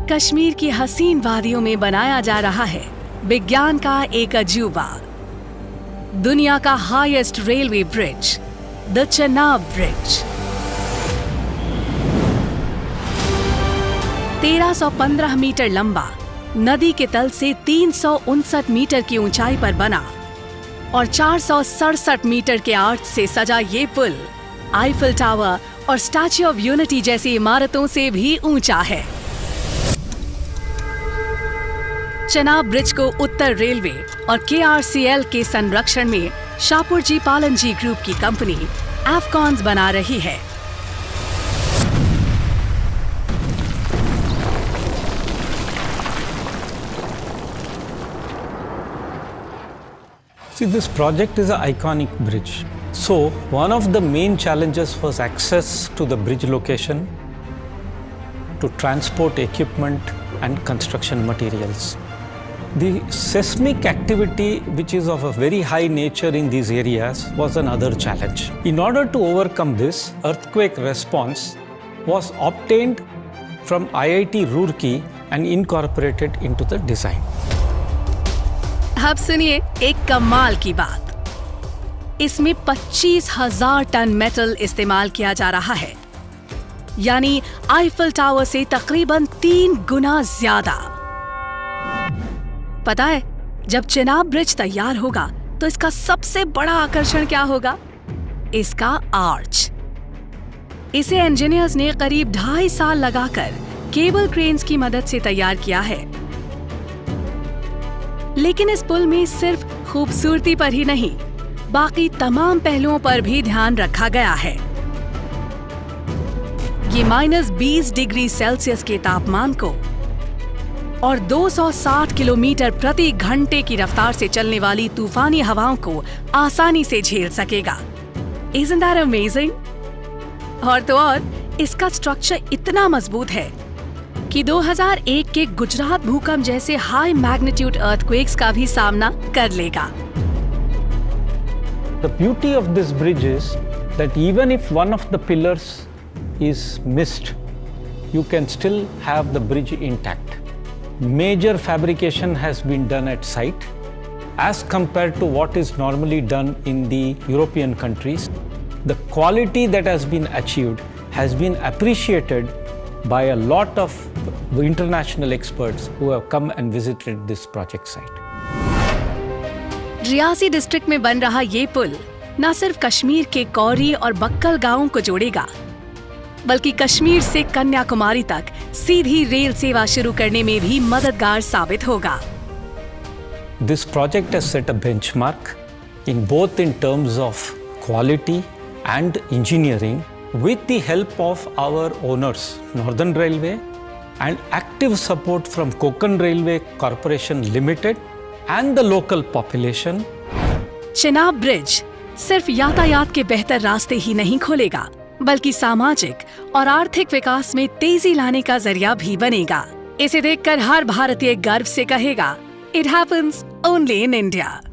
कश्मीर की हसीन वादियों में बनाया जा रहा है विज्ञान का एक अजूबा, दुनिया का highest railway bridge, the Chenab bridge. 1315 metre लंबा, नदी के तल से 359 मीटर की ऊंचाई पर बना और 467 मीटर के आर्च से सजा ये पुल आईफिल टावर और स्टैच्यू ऑफ यूनिटी जैसी इमारतों से भी ऊंचा है। चेनाब ब्रिज को उत्तर रेलवे और KRCL के संरक्षण में शाहपुरजी पालनजी ग्रुप की कंपनी एफकॉन्स बना रही है। See, this project is an iconic bridge. So, one of the main challenges was access to the bridge location to transport equipment and construction materials. The seismic activity, which is of a very high nature in these areas, was another challenge. In order to overcome this, earthquake response was obtained from IIT Roorkee and incorporated into the design. अब सुनिए एक कमाल की बात। इसमें 25,000 ton metal इस्तेमाल किया जा रहा है, यानी आईफिल टावर से तकरीबन 3 गुना ज्यादा। पता है, जब चेनाब ब्रिज तैयार होगा तो इसका सबसे बड़ा आकर्षण क्या होगा? इसका आर्च। इसे इंजीनियर्स ने करीब 2.5 साल लगाकर केबल क्रेन्स की मदद से तैयार किया है। लेकिन इस पुल में सिर्फ खूबसूरती पर ही नहीं, बाकी तमाम पहलुओं पर भी ध्यान रखा गया है। ये -20 डिग्री सेल्सियस के तापमान को और 260 किलोमीटर प्रति घंटे की रफ्तार से चलने वाली तूफानी हवाओं को आसानी से झेल सकेगा। Isn't that amazing? और तो और इसका स्ट्रक्चर इतना मजबूत है कि 2001 के गुजरात भूकंप जैसे हाई मैग्नीट्यूड अर्थक्वेक्स का भी सामना कर लेगा। The beauty of this bridge is that even if one of the pillars is missed, you can still have the bridge intact. Major fabrication has been done at site as compared to what is normally done in the European countries. The quality that has been achieved has been appreciated by a lot of international experts who have come and visited this project site. Reasi district में बन रहा ये पुल न सिर्फ कश्मीर के कौरी और buckle गांवों को जोड़ेगा, बल्कि कश्मीर से कन्याकुमारी तक सीधी रेल सेवा शुरू करने में भी मददगार साबित होगा। This project has set a benchmark in terms of quality and engineering, with the help of our owners, Northern Railway, and active support from Konkan Railway Corporation Limited and the local population. Chenab bridge सिर्फ यातायात के बेहतर रास्ते ही नहीं खोलेगा, बल्कि सामाजिक और आर्थिक विकास में तेजी लाने का जरिया भी बनेगा। इसे देखकर हर भारतीय गर्व से कहेगा, It happens only in India.